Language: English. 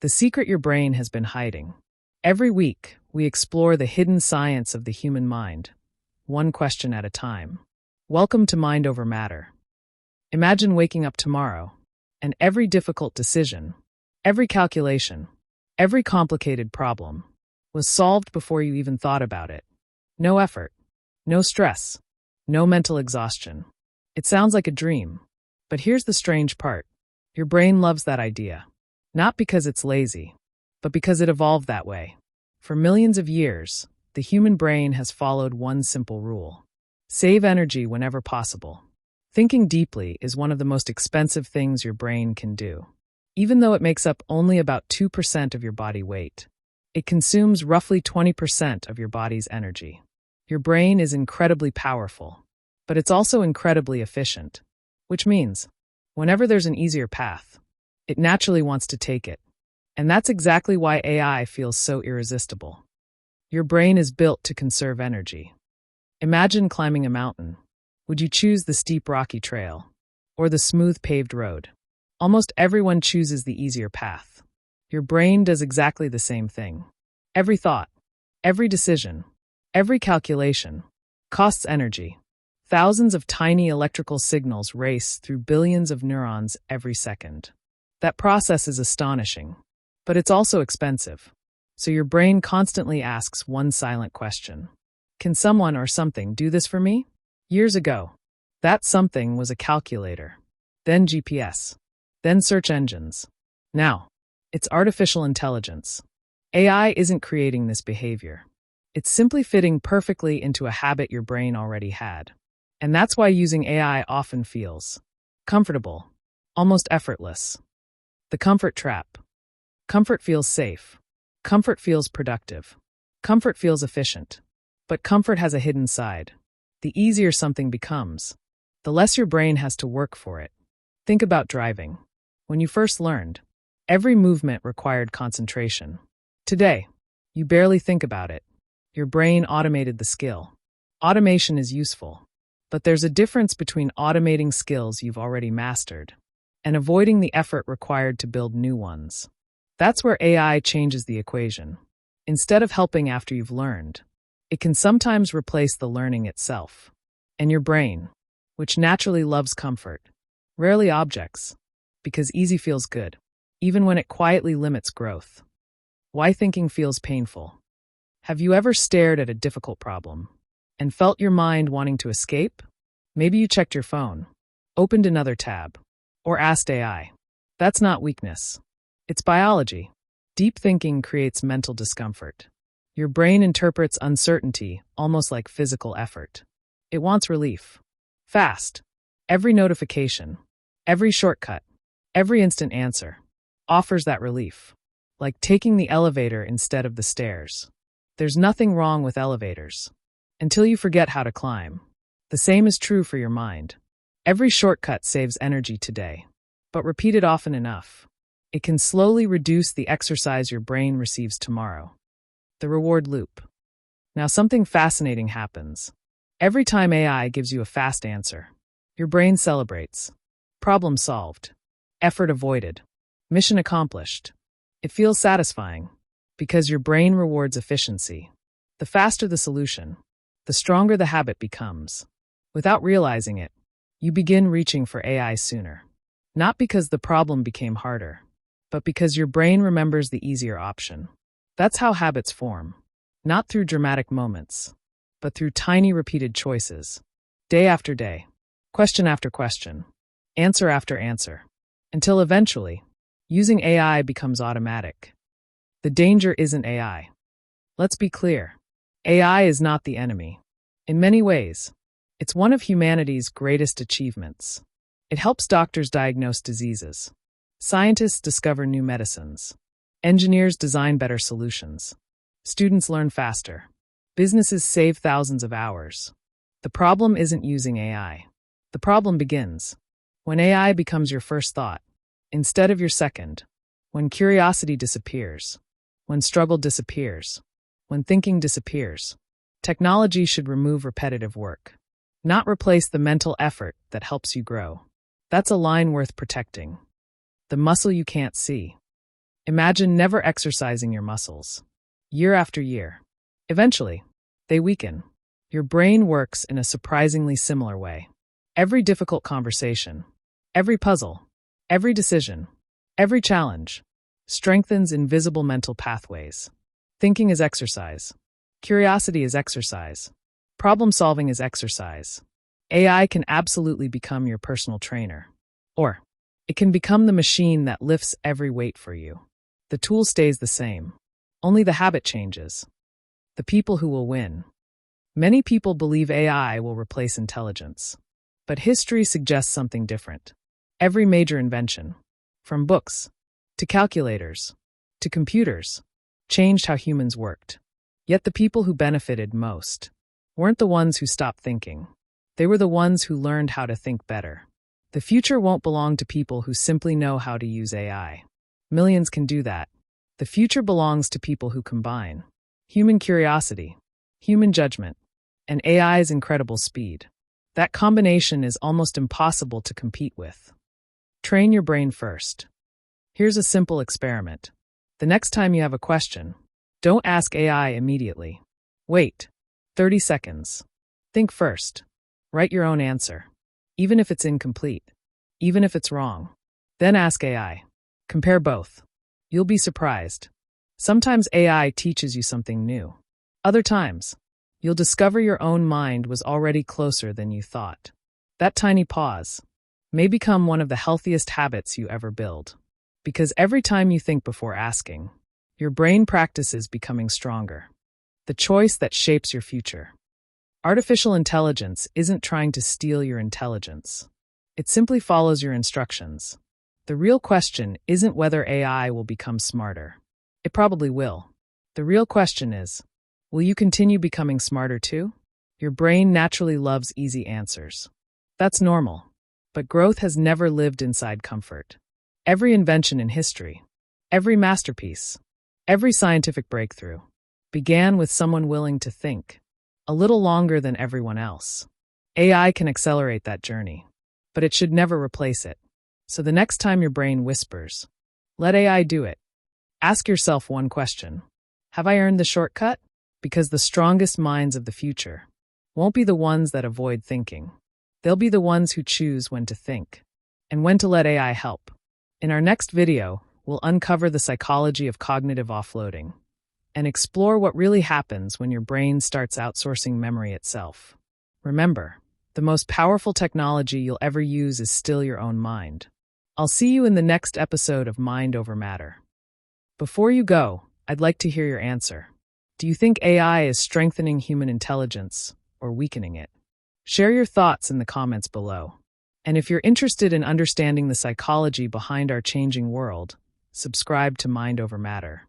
the secret your brain has been hiding. Every week, we explore the hidden science of the human mind, one question at a time. Welcome to Mind Over Matter. Imagine waking up tomorrow, and every difficult decision, every calculation, every complicated problem was solved before you even thought about it. No effort, no stress, no mental exhaustion. It sounds like a dream, but here's the strange part. Your brain loves that idea. Not because it's lazy, but because it evolved that way. For millions of years, the human brain has followed one simple rule. Save energy whenever possible. Thinking deeply is one of the most expensive things your brain can do. Even though it makes up only about 2% of your body weight, it consumes roughly 20% of your body's energy. Your brain is incredibly powerful, but it's also incredibly efficient, which means whenever there's an easier path, it naturally wants to take it. And that's exactly why AI feels so irresistible. Your brain is built to conserve energy. Imagine climbing a mountain. Would you choose the steep rocky trail or the smooth paved road? Almost everyone chooses the easier path. Your brain does exactly the same thing. Every thought, every decision, every calculation costs energy. Thousands of tiny electrical signals race through billions of neurons every second. That process is astonishing, but it's also expensive. So your brain constantly asks one silent question. Can someone or something do this for me? Years ago, that something was a calculator, then GPS, then search engines. Now, it's artificial intelligence. AI isn't creating this behavior. It's simply fitting perfectly into a habit your brain already had. And that's why using AI often feels comfortable, almost effortless. The comfort trap. Comfort feels safe. Comfort feels productive. Comfort feels efficient. But comfort has a hidden side. The easier something becomes, the less your brain has to work for it. Think about driving. When you first learned, every movement required concentration. Today, you barely think about it. Your brain automated the skill. Automation is useful, but there's a difference between automating skills you've already mastered and avoiding the effort required to build new ones. That's where AI changes the equation. Instead of helping after you've learned, it can sometimes replace the learning itself. And your brain, which naturally loves comfort, rarely objects, because easy feels good, even when it quietly limits growth. Why thinking feels painful? Have you ever stared at a difficult problem and felt your mind wanting to escape? Maybe you checked your phone, opened another tab, or asked AI. That's not weakness. It's biology. Deep thinking creates mental discomfort. Your brain interprets uncertainty almost like physical effort. It wants relief. Fast. Every notification, every shortcut, every instant answer offers that relief. Like taking the elevator instead of the stairs. There's nothing wrong with elevators until you forget how to climb. The same is true for your mind. Every shortcut saves energy today, but repeated often enough, it can slowly reduce the exercise your brain receives tomorrow. The reward loop. Now something fascinating happens. Every time AI gives you a fast answer, your brain celebrates. Problem solved. Effort avoided. Mission accomplished. It feels satisfying because your brain rewards efficiency. The faster the solution, the stronger the habit becomes. Without realizing it, you begin reaching for AI sooner. Not because the problem became harder, but because your brain remembers the easier option. That's how habits form. Not through dramatic moments, but through tiny repeated choices. Day after day, question after question, answer after answer, until eventually, using AI becomes automatic. The danger isn't AI. Let's be clear. AI is not the enemy. In many ways, it's one of humanity's greatest achievements. It helps doctors diagnose diseases. Scientists discover new medicines. Engineers design better solutions. Students learn faster. Businesses save thousands of hours. The problem isn't using AI. The problem begins when AI becomes your first thought, instead of your second, when curiosity disappears, when struggle disappears, when thinking disappears. Technology should remove repetitive work, not replace the mental effort that helps you grow. That's a line worth protecting. The muscle you can't see. Imagine never exercising your muscles. Year after year. Eventually, they weaken. Your brain works in a surprisingly similar way. Every difficult conversation, every puzzle, every decision, every challenge strengthens invisible mental pathways. Thinking is exercise. Curiosity is exercise. Problem solving is exercise. AI can absolutely become your personal trainer. Or, it can become the machine that lifts every weight for you. The tool stays the same. Only the habit changes. The people who will win. Many people believe AI will replace intelligence. But history suggests something different. Every major invention, from books, to calculators, to computers, changed how humans worked. Yet the people who benefited most weren't the ones who stopped thinking. They were the ones who learned how to think better. The future won't belong to people who simply know how to use AI. Millions can do that. The future belongs to people who combine human curiosity, human judgment, and AI's incredible speed. That combination is almost impossible to compete with. Train your brain first. Here's a simple experiment. The next time you have a question, don't ask AI immediately. Wait 30 seconds. Think first. Write your own answer. Even if it's incomplete. Even if it's wrong. Then ask AI. Compare both. You'll be surprised. Sometimes AI teaches you something new. Other times, you'll discover your own mind was already closer than you thought. That tiny pause may become one of the healthiest habits you ever build. Because every time you think before asking, your brain practices becoming stronger. The choice that shapes your future. Artificial intelligence isn't trying to steal your intelligence. It simply follows your instructions. The real question isn't whether AI will become smarter. It probably will. The real question is, will you continue becoming smarter too? Your brain naturally loves easy answers. That's normal. But growth has never lived inside comfort. Every invention in history, every masterpiece, every scientific breakthrough began with someone willing to think a little longer than everyone else. AI can accelerate that journey, but it should never replace it. So the next time your brain whispers, let AI do it. Ask yourself one question. Have I earned the shortcut? Because the strongest minds of the future won't be the ones that avoid thinking. They'll be the ones who choose when to think and when to let AI help. In our next video, we'll uncover the psychology of cognitive offloading and explore what really happens when your brain starts outsourcing memory itself. Remember, the most powerful technology you'll ever use is still your own mind. I'll see you in the next episode of Mind Over Matter. Before you go, I'd like to hear your answer. Do you think AI is strengthening human intelligence or weakening it? Share your thoughts in the comments below. And if you're interested in understanding the psychology behind our changing world, subscribe to Mind Over Matter.